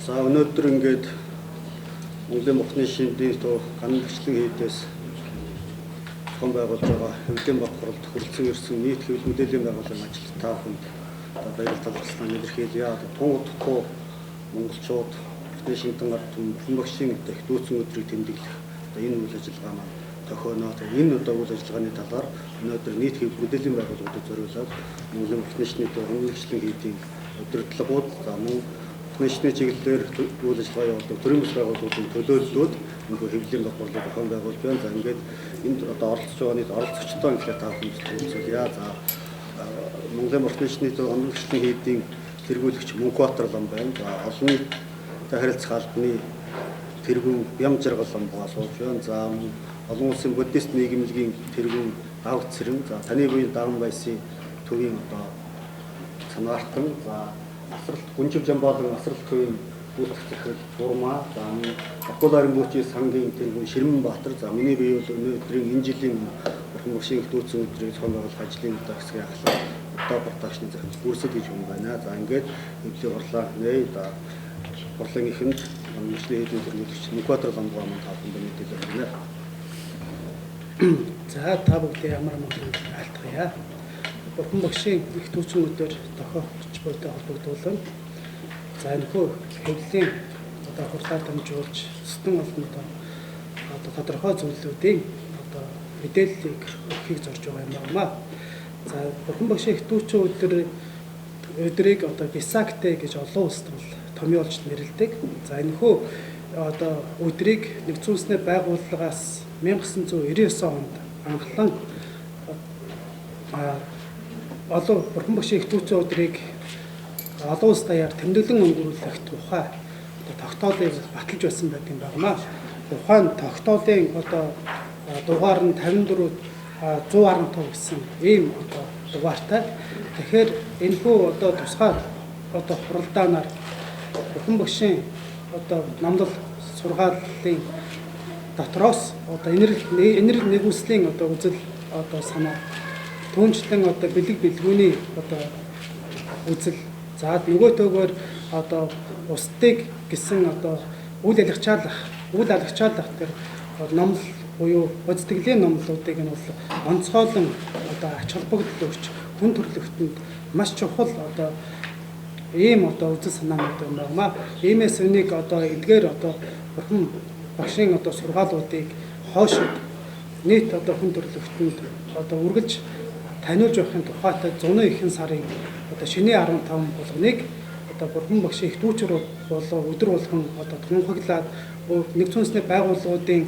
За өнөөдөр ингээд Монголын Бохны шинжлэлийн тоо ганцлан хийдээс зохион байгуулж байгаа хэвлэлийн баг хуралд хүрэлцэн ирсэн нийт хэвлэл мэдээллийн байгууллагын ажилтнаа та бүхэнд баяр талархлаа илэрхийлье. Тун удахгүй монголчууд Бохны шинжлэн гарт хүн багшийн их дүүцэн өдрийг тэмдэглэх энэ үйл ажиллагаа маань тохионоо. Энэ үйл ажиллагааны талаар өнөөдөр нийт хэвлэл мэдээллийн байгууллагуудад зориулаад Монголын Бохны шинжлэлийн тоо хөнгөлчлөн хийдийн өдөртлөгүүд Бохны чиглэлээр үйл ажиллагаа явуулдаг төрийн бас байгууллагуудын төлөөллүүд энэ хэвлэлийн баг хурлыг зохион байгуулж байна. За ингээд энд оролцож байгаа нийт оролцогчтой ингээл та бүхэнд төлөвлөе. За Монголын Бохны шинжлэлийн тоо хөнгөлчлөн хийдийн тэргүүлэгч Мөнхбаатар лам байна. За олон нийтийн харилцах албаны тэргүүн Бямжаргал лам сууж байна. За олон улсын буддист нийгэмлэгийн тэргүүн Давд Цэрэн, за таны буян Даван Баясын төвийн санаартан, за асралт Гүнжив Жамбаалын асралт төвийн гүйцэтгэх захирал Бурмаа, за Бакул Аримбуучийн сангийн тэргүүн Ширмэнбаатар, за миний бие бол өнөөдрийн энэ жилийн Бурхан Багшийн их дүүцэн өдрийг зохион байгуулах ажлын удаа хэсгийн ахлах удаа продакшны захирал Бүрсэд гэж хүн байна. За ингээд хэвлэлийн хурлаа нээ за хурлын ихэнд мөнгөний хэдийн төрөлөгч Мөнхбаатар ламгаа манд тавхан мэдээлэл өгнө. За та бүгдээ ямар айлтгая. Бурхан Багшийн их дүүцэн өдөр тохиолдож буйтай холбогдуулан за энэхүү хэвлэлийн хурлаар дамжуулж сүтэн олонд тодорхой зүйлүүдийн мэдээллийг өгөхийг зорж байгаа юм байна. За Бурхан Багшийн их дүүцэн өдрийг Бисакте гэж олон улсад томьёолж нэрлэдэг. За энэхүү өдрийг нэгдсэн үндэсний байгууллагаас 1999 онд анхлан олон Бурхан Багшийн их дүүцэн өдрийг олон улс даяар тэмдэглэн өнгөрүүлэх тухай тогтоолыг баталж байсан байдаг юм байна. Тухайн тогтоолын дугаар нь 54 115 гэсэн ийм дугаартай. Тэгэхээр энэхүү тусгай хуралдаанаар Бурхан Багшийн намлал сургааллын дотроос энерги нэгүслийн үзэл санаа түүнчлэн бэлэг бэлгүүний үзэл за нөгөө төгөөр устдыг гэсэн үйл алгачаалах тэр номлол буюу бодитглийн номлолуудыг нь бол онцгойлон ач холбогдол өгч хүн төрөлхтөнд маш чухал ийм үзэл санаанууд байна. Иймээс үнийг эдгээр Бурхан Багшийн сургаалуудыг хойшид нийт хүн төрөлхтөнд үргэлж таниулж явахын тухайтай 109 сарын шөнийн 15 болгоныг Бурхан Багшийн их дүүчрүүд болоо өдөр болгон тунхаглаад нэгдсэн үндэсний байгууллагуудын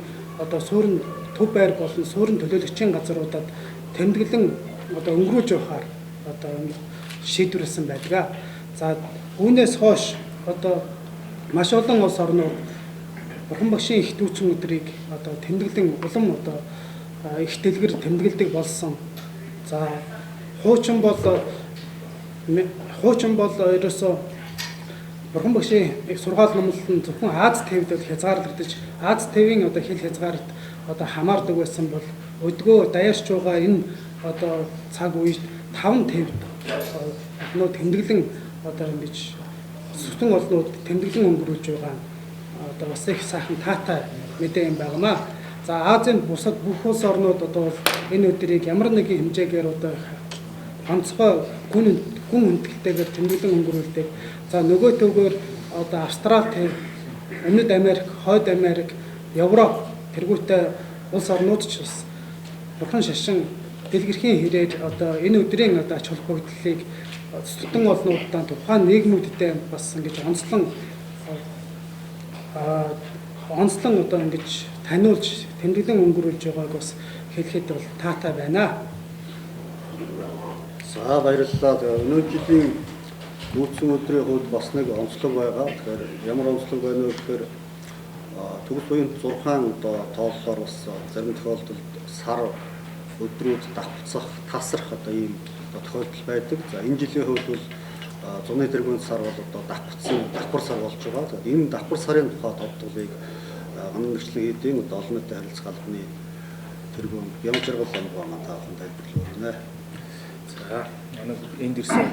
суурин төв байр болон суурин төлөөлөгчийн газруудад тэмдэглэн өнгөрүүлж явахаар шийдвэрлсэн байдаг. За үүнээс хойш маш олон улс орнууд Бурхан Багшийн их дүүцэн өдрийг тэмдэглэн улам их дэлгэр тэмдэглэдэг болсон. За хуучин бол ерөөсөө Бурхан Багшийн их сургаал номлол нь зөвхөн Аз тэвд хязгаарлагдаж Аз тэвийн хэл хязгаарт хамаардаг байсан бол өдгөө даяарч байгаа энэ цаг үед 5 тэвд тэмдэглэн ингэж сүтэн олнууд тэмдэглэн өнгөрүүлж байгаа бас их сайхан таатай мэдээ юм байна. За Азийн бусад бүх улс орнууд энэ өдрийг ямар нэгэн хэмжээгээр онцгой гүн хүндэтгэлтэйгээр тэмдэглэн өнгөрүүлдэг. За нөгөө төгөөр Австрали тэв, Өмнөд Америк, Хойд Америк, Европ тэргүүтэй улс орнууд ч бас Бурхан шашин дэлгэрхийн хэрээр энэ өдрийн ач холбогдлыг сүтэн олнуудаа тухайн нийгмүүдэд бас ингэж онцлон ингэж таниулж тэмдэглэн өнгөрүүлж байгааг бас хэлэхэд бол таатай байна. За баярлалаа. Өнөөдөр жилийн дүүцэн өдрийн хувьд бас нэг онцлог байгаа. Тэгэхээр ямар онцлог байна вэ гэхээр төгс буян 6 тооллоор бас зарим тохиолдолд сар өдрүүд давтцах, тасрах ийм тохиолдол байдаг. За энэ жилийн хувьд бол зуны тэргүүн сар бол давтцсан давхар сар болж байгаа. Энэ давхар сарын тухай тодтолыг гоногчлон хийдийн олон нийтийн харилцах албаны тэргүүн Бямжаргал ламгаа манд тавхан тайлбарлах байна. За энд ирсэн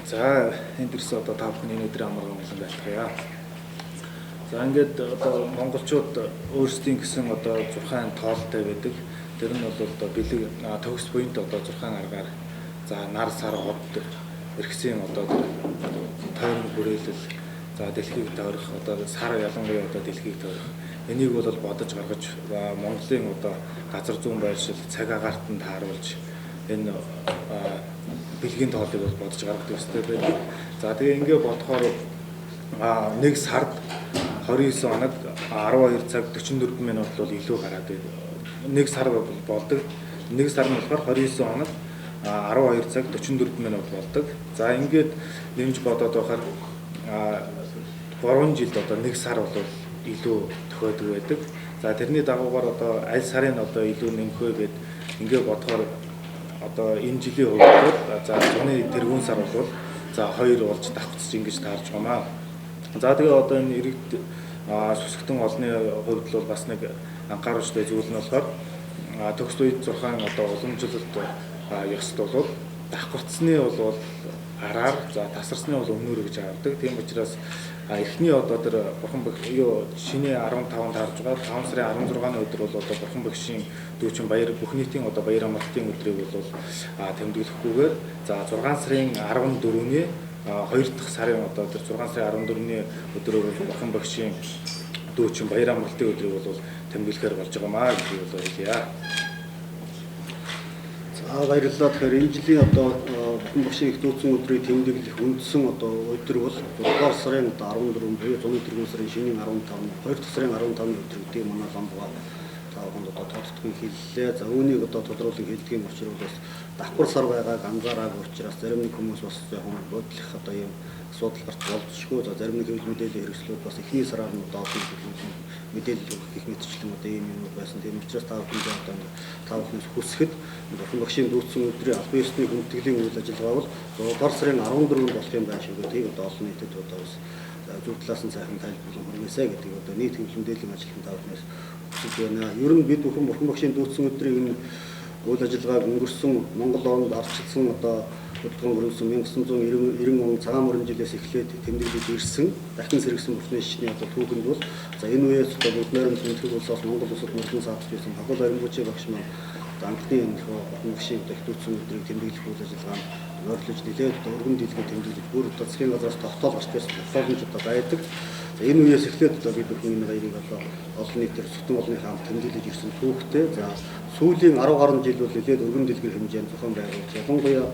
За энд ирсэн одоо та бүхний өнөөдрийн амрагын болон байлгая. За ингээд одоо монголчууд өөрсдийн гэсэн одоо 6 тоолтой байдаг. Тэр нь бол одоо бэлэг төгс буйнт одоо 6 аргаар за нар сар хот эргэсийн одоо тойрон хүрээлэл за дэлхийг тойрох одоо сар ялангуяа одоо дэлхийг тойрох энийг бол бодож гаргаж Монголын одоо газар зүүн байршил цаг агаарт нь тааруулж энэ бэлгийн тоолыг бол бодож гаргадаг ёстой байна. За тэгээ ингээд бодохоор нэг сард 29 хоног 12 цаг 44 минут бол илүү гараад байна. Нэг сар болдог. Нэг сар нь болохоор 29 хоног 12 цаг 44 минут болдог. За ингээд нэмж бодоод байхаар 3 жилд одоо нэг сар бол илүү тохиодог байдаг. За тэрний дагуугаар одоо аль сарын одоо илүү нэмэх вэ гэд ингээд бодохоор одоо энэ жилийн хувьд за зуны тэргүүн сар бол за 2 болж давхцж ингэж таарч байгаамаа. За тэгээ одоо энэ иргэд сүсгтэн олны хувьд бол бас нэг анхааруулжтай зүйл нь болохоор төгс үед 6 одоо уламжлалт ёсд бол давхцны бол араар за тасарсны бол өмнөр гэж авдаг. Тийм учраас эхний одоо тэр бурхан шинэ 15-нд таарж байгаа 5 сарын 16-ны өдөр бол одоо бурхан багшийн дүүчин баяр бүх нийтийн одоо баяр амралтын өдрийг бол тэмдэглэхгүйгээр за 6 сарын 14-ний 2 дахь сарын одоо тэр 6 сарын 14-ний өдрөөр бурхан багшийн дүүчин баяр амралтын өдрийг бол тэмдэглэхээр болж байгаамаа гэж бол хэлье. За баярлалаа. Тэгэхээр энэ жилийн одоо бурхан багшийн их дүүцэн өдрийг тэмдэглэх үндсэн одоо өдөр бол 6 сарын 14 буюу зуны тэргүүн сарын шинийн 15, 2 дахь сарын 15-ны өдөр гэдэг манай ламбгаа тааханд одоо тодтоггүй хэллээ. За үүнийг одоо тодруулан хэлдэг юм учраас бас давхар сар байгааг анзаараагүй учраас зарим нэг хүмүүс бас жоохон бодлох одоо юм асуудал гарч болзошгүй. За зарим нэг хэвлэл мэдээллийн хэрэгслүүд бас эхний сараар нь одоо мэдээлэл өгөх гэх мэтчлэн одоо ийм юм байсан. Тийм учраас та бүхэнд одоо та бүхнээс хүсэхэд бурхан багшийн дүүцэн өдрийн албан ёсны хүндэтгэлийн үйл ажиллагаа бол 6 сарын 14-нд болох юм байна шүү гэдэг одоо олон нийтэд одоо бас зөв талаас нь сайхан тайлбарлан хүргэсэй гэдэг одоо нийт хэвлэл мэдээллийн ажлын та бүхнээс хүсэж байна. Ер нь бид бүхэн бурхан багшийн дүүцэн өдрийг энэ үйл ажиллагааг өнгөрсөн Монгол онд арчилсан одоо хөдөлгөөн өрнөсөн 1990 он цагаан мөрөн жилээс эхлээд тэмдэглэж ирсэн дахин сэргсэн бүхний шишний одоо түүхэнд бол за энэ үеэс одоо бүгд найрамд зөвхөн улсаас Монгол улсад мөрдөн саадж байсан Хагуул Аримбужи багш маань анхны энэ бурхан багшийн одоо их дүүцэн өдрийг тэмдэглэх үйл ажиллагаанд ойрлож нэлээд өргөн дэлгүүр тэмдэглэж бүр одоо засгийн газраас тогтоол гарч байсан тогтоолж одоо байдаг. За энэ үеэс эхлээд одоо бид бүхэн энэ баярыг одоо олон нийтээр зөвхөн олонний хаан тэмдэглэж ирсэн түүхтэй. За сүүлийн 10 гаруй жил бол нэлээд өргөн дэлгэр хэмжээнд зохион байгуулж ялангуяа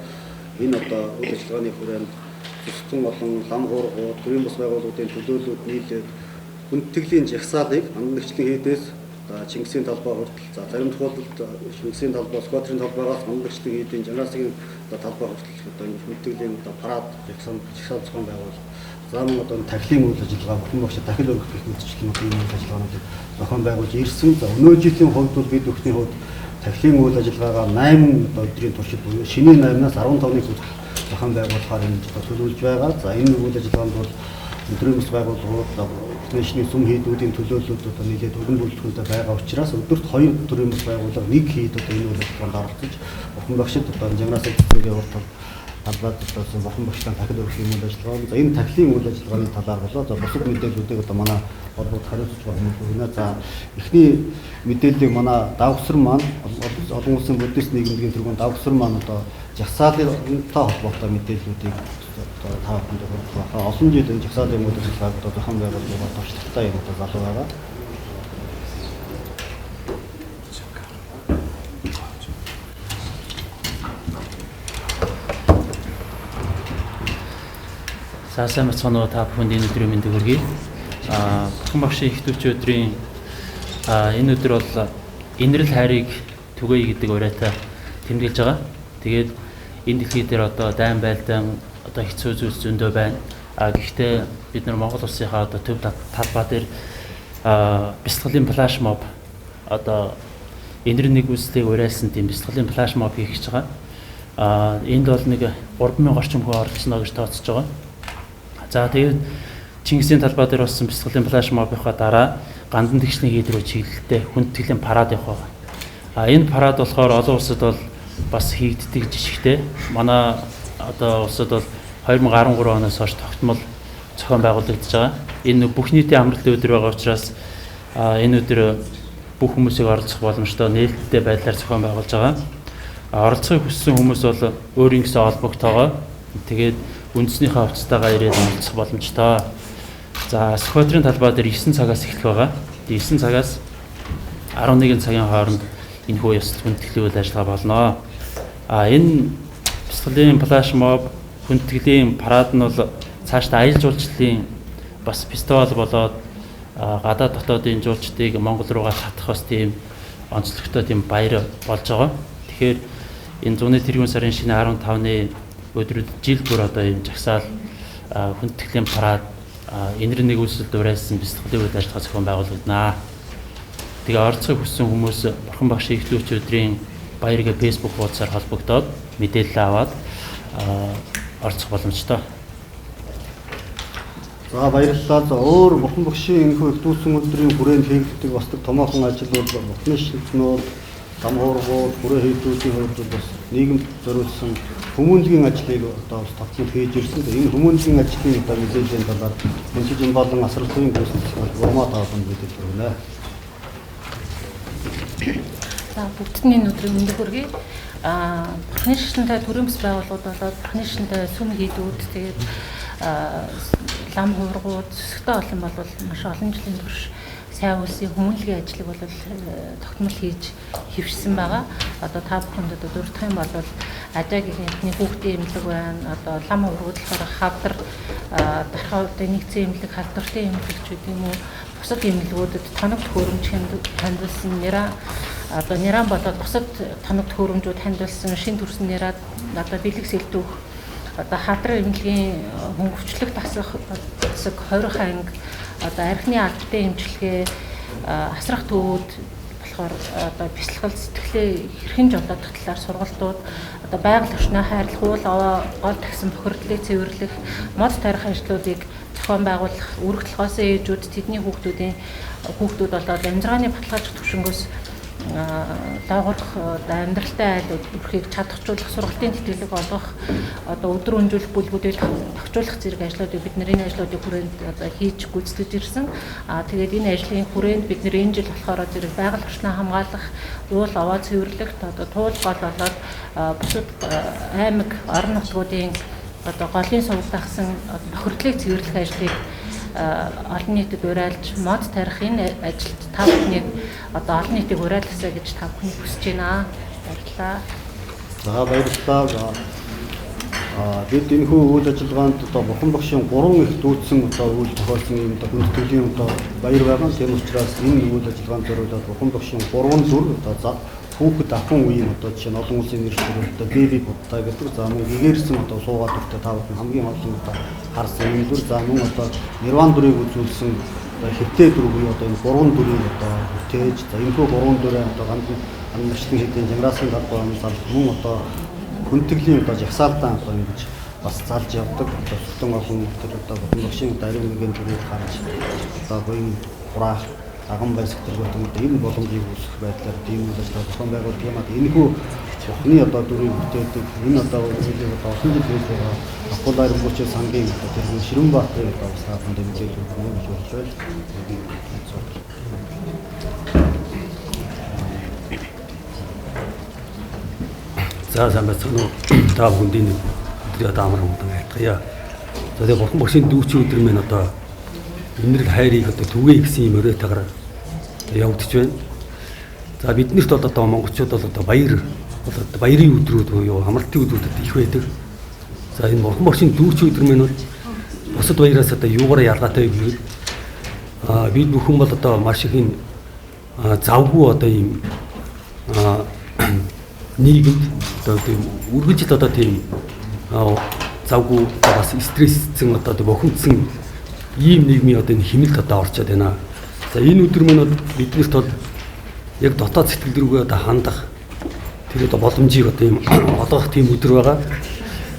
энэ одоо үйл ажиллагааны хүрээнд зөвхөн олон лам хуургууд, төрийн бас байгууллагын төлөөлөлүүд нийлээд хүндтгэлийн жагсаалыг хандлагчлан хийдээс Чингисийн талбай хүртэл за зарим тохиолдолд Чингисийн талбай, Сквадрын талбайгаас хандлагчлан хийдийн Жанасгийн талбай хүртэл одоо энэ хүндтгэлийн одоо парад жагсаал зохион байгуулалт зам одоо тахилын үйл ажиллагаа бурхан багшид дахил өргөх гэх мэтчлэн одоо энэ үйл ажиллагаануудыг зохион байгуулж ирсэн. За өнөө жилийн хувьд бол бид бүхний хувьд тахилын үйл ажиллагаагаа 8 өдрийн туршид буюу шинийн 8-наас 15-ны хүртэл зохион байгуулахаар энэ төлөвлөж байгаа. За энэ үйл ажиллагаанд бол төрийн бас байгууллагууд нэшний сүм хийдүүдийн төлөөлөлүүд одоо нийлээд өргөн бүрэлдэхүүнтэй байгаа учраас өдөрт 2 төрийн бас байгууллага нэг хийд одоо энэ үйл ажиллагаанд оролцож бурхан багшид одоо Жагнасаа цэцгийн урд талбайд одоо бурхан багштай тахил өргөх юм үйл ажиллагаа. За энэ тахилын үйл ажиллагааны талаар болоо за бусад мэдээллүүдийг одоо манай холбоот хариуцж байгаа юм байна. За эхний мэдээллийг манай давгсар маань олон улсын буддист нийгэмийн тэргүүн давгсар маань одоо жагсаалын холбоотой мэдээллүүдийг одоо та бүхэнд хүргэх олон жил энэ жагсаалын үйл ажиллагааг одоо зохион байгуулах туршлагатай юм одоо залуу байгаа. За сайн бацгаана уу та бүхэнд энэ өдрийн мэндийг хүргэе. Бурхан багшийн их дүүцэн өдрийн энэ өдөр бол инрэл хайрыг түгээе гэдэг урайтай тэмдэглэж байгаа. Тэгээд энэ дэлхий дээр одоо дайн байлдаан одоо хэцүү зүйлс зөндөө байна. Гэхдээ бид нар Монгол улсынхаа одоо төв талбай дээр бясалгалын флаш моб одоо инрэл нэг үслийг урайлсан тийм бясалгалын флаш моб хийх гэж байгаа. Энд бол нэг 3000 орчим хүн оролцсноо гэж тооцож байгаа. За тэгээд Чингисийн талбай дээр болсон бясалгалын флаш мобынхаа дараа гандан тэгшний хийд рүү чиглэлтэй хүндтгэлийн парад явах байгаа. Энэ парад болохоор олон улсад бол бас хийгддэг жишгтэй. Манай одоо улсад бол 2013 оноос хойш тогтмол зохион байгуулагдаж байгаа. Энэ бүх нийтийн амралтын өдөр байгаа учраас энэ өдөр бүх хүмүүсийг оролцох боломжтой нээлттэй байдлаар зохион байгуулж байгаа. Оролцохыг хүссэн хүмүүс бол өөрийн гэсэн олбогтойгоо тэгээд үндэснийхээ хувцастайгаа ирээд оролцох боломжтой. За Сүхбаатарын талбай дээр 9 цагаас эхлэх байгаа. 9 цагаас 11 цагийн хооронд энэхүү ёс хүндэтгэлийн үйл ажиллагаа болно. Энэ бясалгалын флаш моб хүндэтгэлийн парад нь бол цаашдаа аялал жуулчлалын бас фестивал болоод гадаад дотоодын жуулчдыг Монгол руугаа татах бас тийм онцлогтой тийм баяр болж байгаа. Тэгэхээр энэ зуны тэргуун сарын шинэ 15-ны өдрөд жил бүр одоо ийм жагсаал хүндэтгэлийн парад энэр нэгүсэл дуурайсан бясалгалын үйл ажиллагаа зохион байгуулагдана. Тэгээ оролцохыг хүссэн хүмүүс Бурхан багшийн ихтүүч өдрийн баяргээ Facebook хуудасаар холбогдоод мэдээлэл аваад оролцох боломжтой. За баярлалаа. За өөр Бурхан багшийн энэхүү ихтүүцэн өдрийн хүрээнд хийгддэг бас томоохон ажил бол Бурханы шинжнүүд, зам хуургууд, хүрээ хийдүүдийн хувьд бас нийгэмд зориулсан хүмүүнлэгийн ажлыг одоо бас тогтмол хийж ирсэн. Энэ хүмүүнлэгийн ажлын одоо мэдээллийн талаар Мөнхөжин болон асралтын гүйцэтгэх Бурмаа тааван мэдээлэл өгнө. За бүгдд нь энэ өдрийн мэндийг хүргэе. Бурханы шашинтай төрийн бас байгууллагууд болоод Бурханы шашинтай сүм хийдүүд тэгээд лам хуургууд зөвсөгтэй олон бол маш олон жилийн турш сайн улсын хүмүүнлэгийн ажлыг бол тогтмол хийж хэвшсэн байгаа. Одоо та бүхэнд одоо дурдах юм бол ажаагийн эхний хүүхдийн эмнэлэг байна. Одоо лам хуургууд болохоор хавдар дархаа одоо нэгцэн эмнэлэг, халдварлын эмнэлэгч гэдэг юм уу? Бусад эмнэлгүүдэд тоног төхөөрөмж хандуулсан нэраа одоо нэран болоод бусад тоног төхөөрөмжүүд хандуулсан шин төрсөн нэраад одоо бэлэг сэлтүүх одоо хадрын эмнэлгийн хөнгөвчлөх тасах 20 анги одоо архины албатай эмчилгээ асрах төвүүд болохоор одоо бясалгал сэтгэлээ хэрхэн жолоодох талаар сургалтууд одоо байгаль орчноо хайрлах, уул гол тагсан бохирдлыг цэвэрлэх, мод тарих ажлуудыг зохион байгуулах, үүрэг толгойн ээжүүд тэдний хүүхдүүд болоод амжиргааны баталгаажих төвшнгөөс дагуулах амьдралтай айл өрхийг чадахжуулах, сургалтын тэтгэлэг олгох, одоо өдөр өнжүүлэх бүлгүүдийг тогтжуулах зэрэг ажлуудыг бид нэр энэ ажлуудыг хүрээнд одоо хийж гүйцэтгэж ирсэн. Тэгээд энэ ажлын хүрээнд бид нэр энэ жил болохоор зэрэг байгаль орчноо хамгаалах, уул аваа цэвэрлэх, одоо туул гол болоод бусад аймаг орон нутгуудын одоо голын сувг дагсан бохирдлыг цэвэрлэх ажлыг олон нийтэд уриалж мод тарих энэ ажилд та бүхнийг одоо олон нийтийг уриалгасаа гэж та бүхнийг хүсэж байна. Баярлалаа. За баярлалаа. Бид энэхүү үйл ажиллагаанд одоо Бурхан багшийн 3 их дүүцсэн одоо үйл тохиолсон юм одоо хүндэтгэлийн одоо баяр байгаа. Тийм учраас энэ үйл ажиллагаанд зориулаад Бурхан багшийн 3 4 одоо хүүхэд ахын үеийн одоо жишээ нь олон улсын нэршлэр одоо беби будтай гэдэг за мөн гэгэрсэн одоо суугаад өгтө та бүхэн хамгийн олон одоо харсан юм дүр за мөн одоо нирван дүрийг үзүүлсэн хэвтэй дүр буюу одоо энэ 3 дүрийг одоо бүтээж за энэхүү 3 дүрээ одоо гандан амжилтын хэдийн жанрасын талбай амсал мөн одоо хүндэтгэлийн одоо жагсаалтаа одоо ингэж бас залж явдаг одоо сүтэн олон төр одоо багшийн даруй нэгэн дүрийг харж одоо буян хураах агам байсаг төрөд энэ боломжийг үүсгэх байдлаар тийм үйл ажиллагаа зохион байгуулдаг юм. Энэхүү Бурханы одоо дүрийг бүтээдэг энэ одоо үйлчлэг одоо олон жил хийж байгаа Апполо Аримбурчийн сангийн одоо тэр Ширэнбаатарын одоо стафанд мэдээлэл өгнө гэж болж байна. За сайн байна уу? Та бүхэнд энэ өдрийн одоо амар хэмжээнд айлтгая. За тэгээ Бурхан багшийн дүүчийн өдөр мэн одоо энэрл хайрыг одоо түгэе гэсэн юм өрөөтэйгээр явагдаж байна. За биднэрт бол одоо монголчууд бол одоо баярын өдрүүд буюу амралтын өдрүүдэд их байдаг. За энэ Бурхан багшийн дүүчийн өдөр мэн бол бусад баяраас одоо юугаар ялгаатай вэ гэвэл бид бүхэн бол одоо маш их юм завгүй одоо ийм нийгэмд одоо тийм үргэлжил одоо тийм завгүй бас стрессцэн одоо бохимдсан ийм нийгмийн одоо энэ хэмнэлт одоо орчод байна. За энэ өдөр мөн биднэрт бол яг дотоод сэтгэл рүүгээ одоо хандах тэр одоо боломжийг одоо ийм олгох тийм өдөр байгаа.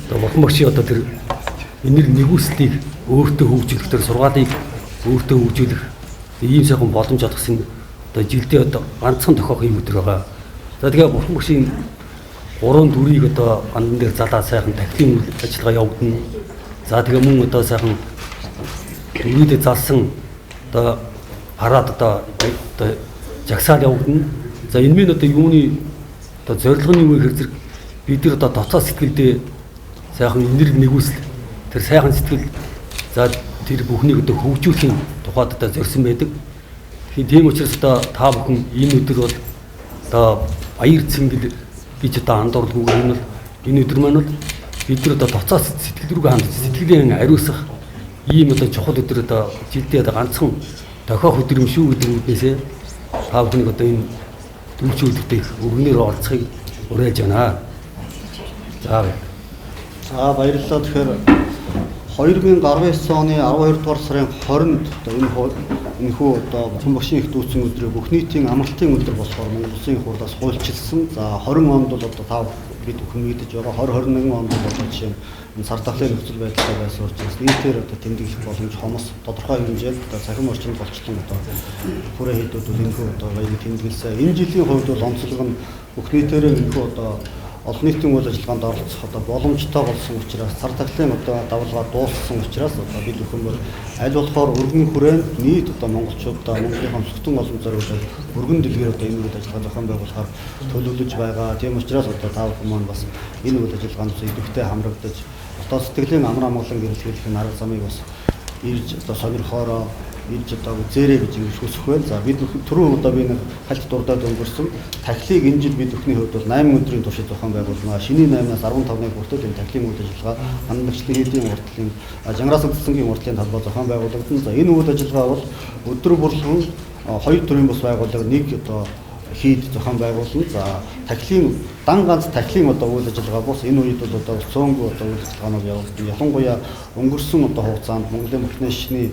Одоо Бурхан багшийн одоо тэр энэр нэгүслийг өөртөө хөгжүүлэх тэр сургаалыг өөртөө хөгжүүлэх ийм сайхан боломж олгосон одоо жилдээ одоо ганцхан тохиох юм өдөр байгаа. За тэгээ Бурхан багшийн 3 дүрийг одоо андан дээр залаа сайхан тахилын ажлага явагдана. За тэгээ мөн одоо сайхан үргэлжлээд залсан одоо парад одоо жагсаал явагдана. За энэ минь одоо юуны одоо зорилго нь юу гэхээр зэрэг бид нар одоо доцоо сэтгэлдээ сайхан энерги нэгүсэл тэр сайхан сэтгэл за тэр бүхнийг одоо хөгжүүлэхийн тухайд одоо зорьсон байдаг. Тийм учраас одоо та бүхэн энэ өдөр бол одоо баяр цэнгэл гэж одоо андуурлаггүй энэ бол энэ өдөр маань бол бид нар одоо доцоо сэтгэл рүү хандж сэтгэлийн ариусгах ийм одоо чухал өдөр одоо жилдээ одоо ганцхан дохиох өдөр юм шүү гэдэг үднээсээ та бүхнийг одоо энэ дүүчийн өдөртөө өргөнөөр оролцохыг уриалж байна. За баярлалаа. Тэгэхээр 2019 оны 12 дугаар сарын 20-нд одоо энэ хүү одоо Бурхан Багшийн их дүүцэн өдрийг бүх нийтийн амралтын өдөр болохоор Монгол Улсын их хурлаас хуульчилсан. За 20 онд бол одоо та бид бүхэн мэдэж байгаа 2021 онд бол одоо жишээ нь сар дахлын нөхцөл байдалтай байсан учраас нийтээр одоо тэмдэглэх боломж хомос тодорхой хэмжээнд одоо цахим орчин болчлон одоо хүрээ хийдүүд энэ хүү одоо баярыг тэмдэглэсэн. Энэ жилийн хувьд бол онцлог нь бүх нийтээр энэ хүү одоо олон нийтийн үйл ажиллагаанд оролцох одоо боломжтой болсон учраас сар дахлын одоо давалгаа дууссан учраас одоо бид бүхэн бол аль болохоор өргөн хүрээнд нийт одоо монголчуудаа Монголын сүхтэн олон зориулж өргөн дэлгэр одоо энэ үйл ажиллагаа зохион байгуулахаар төлөвлөж байгаа. Тийм учраас одоо та бүхэн маань бас энэ үйл ажиллагаанд идэвхтэй хамрагдаж одоо сэтгэлийн амар амгалан гэрэлтгүүлэх нь арга замыг бас ирж одоо сонирхоороо ирж одоо үзээрэй гэж хүсэх байна. За бид түрүү одоо би нэг хальт дурдаад өнгөрсөн тахлыг энэ жил бид бүхний хувьд бол 8 өдрийн туршид зохион байгуулна. Шинийн 8-аас 15-ны хүртэл энэ тахлын үйл ажиллагаа хандлагчлалын хэдийн уртлын Жанграас цэцэнгийн уртлын талбай зохион байгуулагдана. За энэ үйл ажиллагаа бол өдөр бүрхэн 2 төрлийн бас байгууллага нэг одоо хийд зохион байгуулна. За тахлын дан ганц тахлын одоо үйл ажиллагаа бус энэ үед бол одоо цөөнгөө одоо үйл ажиллагаанууд явагдана. Ялангуяа өнгөрсөн одоо хугацаанд Монголын бүхний шний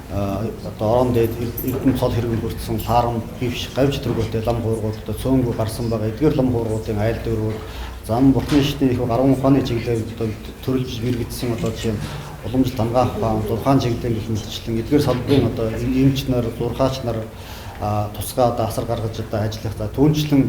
одоо орон дээд эрдэм цол хэрэгэн бүрдсэн саарам бивш гавж төргөөтэй лам хуургууд одоо цөөнгөө гарсан байгаа. Эдгээр лам хуургуудын айл дөрвүүд зам бүхний шний их гаруун ухааны чиглэлээр одоо төрөлж мэрэгдсэн одоо жишээ нь уламжлалт хамгаах ухаан, зурхаан чиглэлийн гэх мэтчлэн эдгээр салбарын одоо эмч нар, зурхаач нар тусгай одоо асар гаргаж одоо ажиллах за түүнчлэн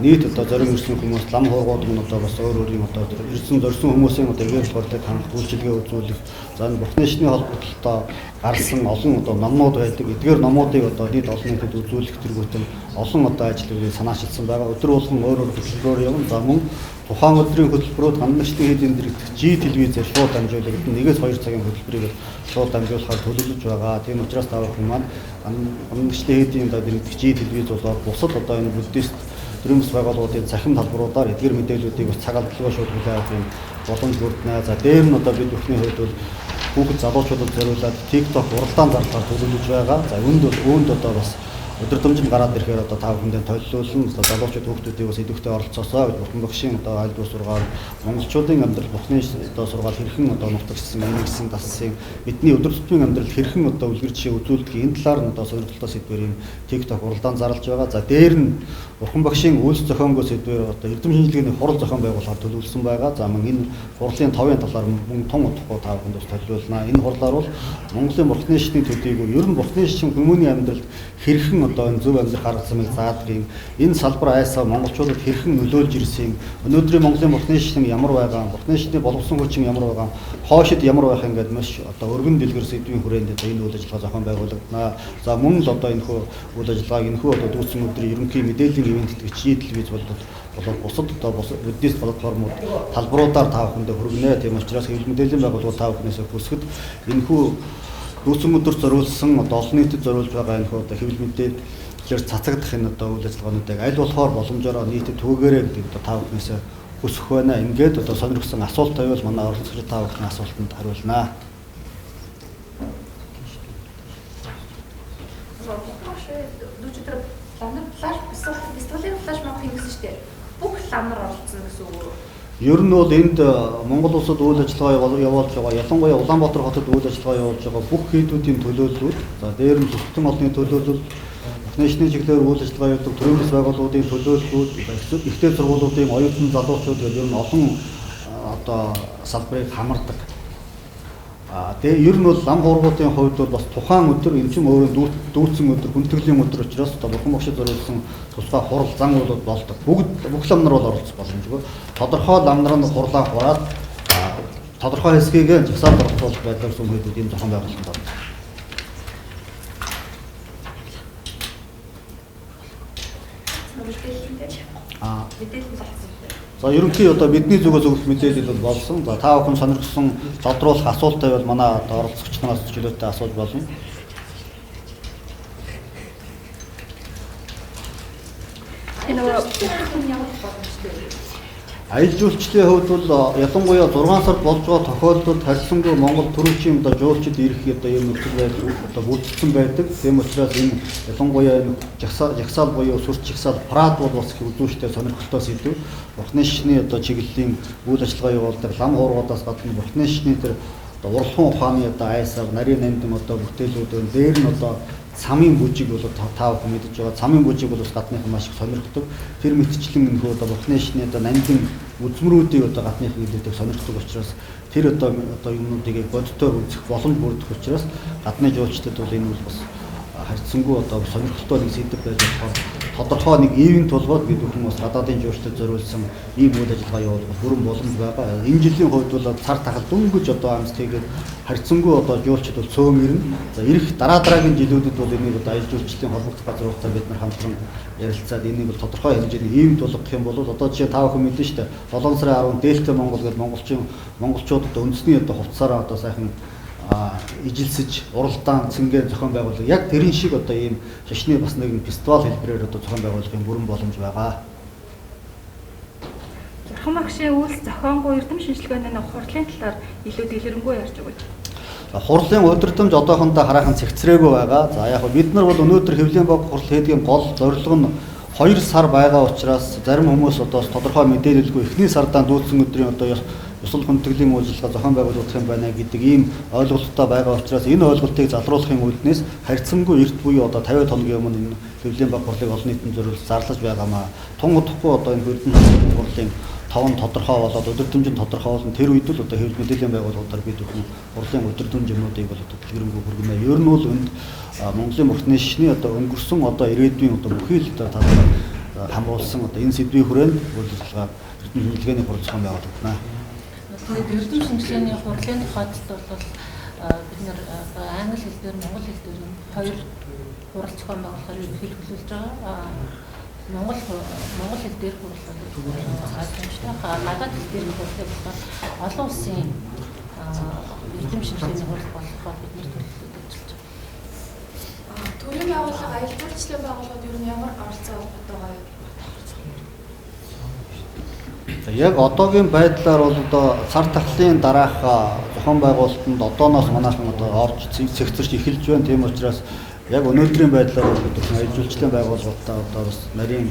нийт одоо зарим ирсэн хүмүүс лам хуургууд нь одоо бас өөр өөрийн одоо ирсэн зорьсон хүмүүсийн одоо эвэр борлыг хангах үйлчилгээ үзүүлэх за энэ Бурхны шний холбогдлолтой гарсан олон одоо номнууд байдаг. Эдгээр номуудыг одоо нийт олон нийтэд үзүүлэх төргөтөн олон одоо ажлуудыг санаачилсан байгаа. Өдөр болгон өөр өөр хөтөлбөрөөр явна. За мөн тухайн өдрийн хөтөлбөрөд хандлагчдын хэдийн дэрэгдэх G телевизээр шууд дамжуулагдана. 1-2 цагийн хөтөлбөрийг шууд дамжуулахаар төлөвлөж байгаа. Тийм учраас та бүхэн маань хандлагчдын хэдийн одоо дэрэгдэх G телевиз болоод бусад одоо энэ буддист төрөмс байгууллагуудын цахим талбаруудаар эдгээр мэдээллүүдийг бас цаг алдалгүй шууд хүлээх юм боломж бүрднэ. За дээр нь одоо бид бүхний хувьд бол хүүхэд залуучуудад зориулаад TikTok уралдаан зарлахаар төлөвлөж байгаа. За үүнд одоо бас өдөртөмжөнд гараад ирэхээр одоо та бүхэндээ төлөвлөлн залуучууд хүүхдүүдийг бас идэвхтэй оролцоосоо гэж Бурхан Багшийн одоо аль дуу сургаал монголчуудын амьдрал Бурхны одоо сургаал хэрхэн одоо нутагчсан нэгсэн тассан бидний өдөр тутмын амьдрал хэрхэн одоо үлгэр жишээ үзүүлдэг энэ талаар нь одоо сонирхолтой сэдвээр TikTok уралдаан зарлаж байгаа. За дээр нь Бурхан Багшийн үйлс зохиомгоо сэдвээр одоо эрдэм шинжилгээний хурал зохион байгуулахаар төлөвлөсөн байгаа. За мөн энэ хурлын 5-ын талаар мөн том утгагүй та бүхэнд бас төлөвлөнө. Энэ хурлаар бол Монголын Бурхны шний төдийгүй ер нь Бурхны шин хүмүүний амьдралд хэрхэн одоо энэ зөв амьдрах арга замыг заадгийг энэ салбар айсаа монголчуудад хэрхэн нөлөөлж ирсэн өнөөдрийн Монголын Бурхны шин ямар байгаа Бурхны шний боловсон хүчин ямар байгаа хоошид ямар байх ингээд маш одоо өргөн дэлгэр сэдвийн хүрээнд энэ үйл ажиллагаа зохион байгуулагдана. За мөн л одоо энэ хөө үйл ажиллагааг энэ хөө одоо дүүцэн өдрийн ерөнхий мэдээллийн ивент гэдэг телевиз болоод бусад одоо буддист платформуд талбаруудаар та бүхэндээ хүргэнэ. Тийм учраас хэвлэл мэдээллийн байгууллагууд та бүхнээс хүсгэд энэ хүү дүүцэн өдөр зориулсан одоо олон нийтэд зориулж байгаа энэ хүү одоо хэвлэл мэдээлэлээр цацагдах энэ одоо үйл ажиллагаануудыг аль болохоор боломжоор нийтэд түгээгээрэй гэдэг одоо та бүхнээс хүсэх байна. Ингээд одоо сонирхсан асуулт байвал манай оролцогч та бүхний асуултанд хариулнаа. Ер нь бол энд Монгол улсад үйл ажиллагаа явуулж байгаа, ялангуяа Улаанбаатар хотод үйл ажиллагаа явуулж байгаа бүх хийдүүдийн төлөөллүүд, за дээр нь зөвхөн олонний төлөөлөл, Бурхны шний чиглэлээр үйл ажиллагаа явуулдаг төрөмс байгууллагуудын төлөөллүүд, ихтэй сургуулиудын оюутан залуучууд гэдэг ер нь олон одоо салбарыг хамардаг. Тэгээ ер нь бол лам хуургуудын хувьд бол бас тухайн өдөр энэ чинь өөрөө дүүцэн өдөр, хүндэтгэлийн өдөр учраас одоо Бурхан Багшид зориулсан тусгай хурал зан үйлүүд болдог. Бүх лам нар бол оролцох боломжгүй. Тодорхой лам нар нь хурлаа хураад тодорхой хэсгийг жагсаалд оролцуулах байдлаар сүм хийдүүд энэ зохион байгуулалтанд орно. За ерөнхий одоо бидний зүгээс өгөх мэдээлэл бол болсон. За та бүхэн сонирхсан тодруулах асуулттай бол манай одоо оролцогчдоос чөлөөтэй асууж болно. Аялал жуулчлалын хувьд бол ялангуяа 6 сард болж байгаа тохиолдолд харьцангуй Монгол төрөлчийн одоо жуулчид ирэх одоо юм нөхцөл байдал одоо бүрдсэн байдаг. Тийм учраас энэ ялангуяа энэ жагсаал буюу сүрч жагсаал парад бол бас их үзүүштэй сонирхолтой сэдв. Бурхны шишний одоо чиглэлийн үйл ажиллагаа явуулдаг лам хуургуудаас гадна Бурхны шишний тэр одоо уралхан ухааны одоо айсаар нарийн нандин одоо бүтээлүүдэн дээр нь одоо цамын бүжиг бол та бүхэн мэдж байгаа. Цамын бүжиг бол бас гадныхан маш их сонирхдаг. Тэр мэтчлэн энэ одоо Бурхны шишний одоо нандин үзмрүүдийг одоо гадныхан илүүдэг сонирхдаг учраас тэр одоо юмнуудыг боддоор үзэх боломж бүрдэх учраас гадны жуулчдад бол энэ бол бас харьцангуй одоо сонирхолтой нэг сэдв байж болохоор тодорхой нэг ивент толгойд бид бүхэн бас гадаадын жуулчдад зориулсан ийм үйл ажиллагаа явуулах бүрэн боломж байгаа. Энэ жилийн хувьд бол цар тахал дөнгөж одоо амс хийгээд харьцангуй одоо жуулчд бол цөөн ирнэ. За ирэх дараагийн жилүүдэд бол энийг одоо аялал жуулчлалын холбогдох газруудтай бид нар хамтран ярилцаад энийг бол тодорхой хэмжээний ивент болгох юм бол одоо жишээ та бүхэн мэднэ шүү дээ. 7 сарын 10 Дельта Монгол гэдэг монголчууд одоо үндэсний одоо хувцасаараа одоо сайхан ижилсэж уралдаан цэнгээр зохион байгуулах яг тэрэн шиг одоо ийм шашны бас нэгэн фестивал хэлбэрээр одоо зохион байгуулахын бүрэн боломж байгаа. Бурхан багшийн үйлс зохионгүй эрдэм шинжилгээний хурлын талаар илүү дэлгэрэнгүй ярьж өгөөч. Хурлын удирдамж одоохондоо хараахан цэгцрээгүй байгаа. За яг бид нар бол өнөөдөр Хэвлэлийн баг хурал хийдгийн гол зорилго нь 2 сар байгаа учраас зарим хүмүүс одоо тодорхой мэдээлэлгүй эхний сардаа дүүцэн өдрийн одоо ёсол хүндэтгэлийн үйлчилгээ зохион байгуулах юм байна гэдэг ийм ойлголттой байгаа учраас энэ ойлголтыг залруулахын үүднээс харьцангуй эрт буюу одоо 50 хоногийн өмнө энэ Хэвлэлийн баг хурлыг олон нийтэд зориулж зарлаж байгаамаа. Тун удахгүй одоо энэ Хэвлэлийн хурлын таван тодорхой болоод удирдамжийн тодорхой болон тэр үед л одоо хэвлэл мэдээллийн байгууллагуудаар бид бүхэн хурлын удирдамж юмнуудыг бол одоо дэлгэрэнгүй хүргэнэ. Ер нь бол энд Монголын Бурхны шишний одоо өнгөрсөн одоо ирээдүйн одоо бүхий л одоо талаар хамруулсан одоо энэ сэдвийн хүрээнд үйл ажиллагаа эрдэнэ шинжилгээний хурал зохион байгуулагдана. Тэгээд эрдэнэ шинжилгээний хурлын тухайд бол бид нэр англи хэл дээр монгол хэл дээр хоёр хурал зохион байгуулахаар ерөнхийдөө төлөвлөж байгаа. Монгол хэл дээр хурлаа хаалттай гадаад хэл дээр хурлаа болохоор олон улсын эрдэм шинжилгээний хурал болохоор бид нэр төлөвлөж ажиллаж байгаа. Төрийн байгууллага аялал жуулчлалын байгууллагууд ер нь ямар оролцоо авах байгаа юм? Яг одоогийн байдлаар бол одоо цар тахлын дараах зохион байгуулалтанд одооноос манайхан одоо орж цэгцэрч эхэлж байна. Тийм учраас яг өнөөдрийн байдлаар бол аялал жуулчлалын байгууллагуудаа одоо бас нарийн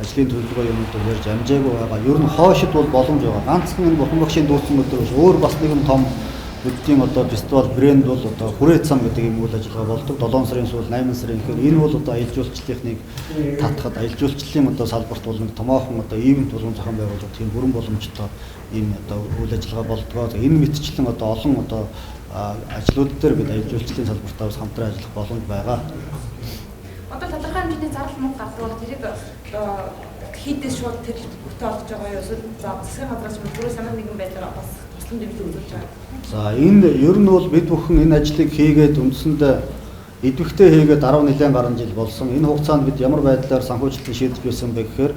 ажлын төлөвлөгөө юмнууд ярьж амжаагүй байгаа. Ер нь хойшид бол боломж байгаа. Ганцхан энэ Бурхан багшийн дүүцэн өдөр биш өөр бас нэгэн том бүдгийн одоо фестивал брэнд бол одоо хүрээ цам гэдэг юм үйл ажиллагаа болдог. 7 сарын сүүл 8 сарын ихэр энэ бол одоо аялал жуулчлалынхныг татхад аялал жуулчлалын одоо салбарт бол нэг томоохон одоо ивент болгон зохион байгуулах тийм бүрэн боломжтой ийм одоо үйл ажиллагаа болдгоо. Энэ мэтчлэн одоо олон одоо ажлууд дээр бид аялал жуулчлалын салбартаа бас хамтран ажиллах боломж байгаа. Одоо тодорхой хэмжээний зардал мөнгө гаргавал тэрийг хийдээс шууд тэр бүтээ олж байгаа юу? Эсвэл засгийн газраас мөрөөс ямар нэгэн байдлаар бас туслан дэмжиж үзүүлж байгаа. За энэ ер нь бол бид бүхэн энэ ажлыг хийгээд үндсэндээ идэвхтэй хийгээд 10 нэлээд гаруй жил болсон. Энэ хугацаанд бид ямар байдлаар санхүүжилтийг шийдэж байсан бэ гэхээр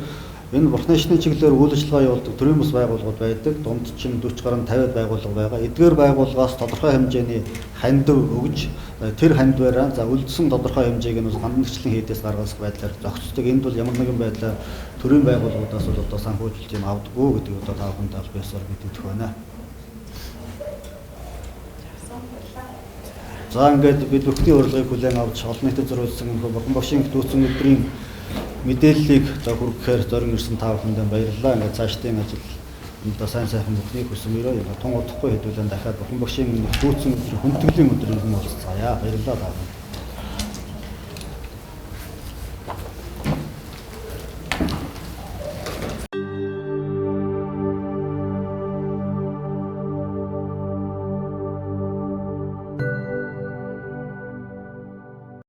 энэ Бурхны шишний чиглэлээр үйл ажиллагаа явуулдаг төрийн бас байгууллагууд байдаг. Дунд чинь 40 гаруй 50 байгууллага байгаа. Эдгээр байгууллагаас тодорхой хэмжээний хандив өгж тэр хандиваараа за үлдсэн тодорхой хэмжээг нь гандагчлан хийдээс гаргах байдлаар зохицдог. Энд бол ямар нэгэн байдлаар төрийн байгууллагуудаас бол одоо санхүүжилт юм авдаггүй гэдэг одоо та бүхэнд албаасаар мэдэгдэх байна. За ингээд бид бүхний урилгыг хүлээн авч олон нийтэд зориулсан Бурхан багшийн дүүцэн өдрийн мэдээллийг одоо хүргэхээр зорин ирсэн та бүхэндээ баярлалаа. Ингээд цаашдын ажил одоо сайн сайхан бүхнийг хүсмээрээ тун удахгүй хэдүүлэн дахиад Бурхан багшийн дүүцэн өдрийн хүндэтгэлийн өдрийг нь уулзцаая. Баярлалаа.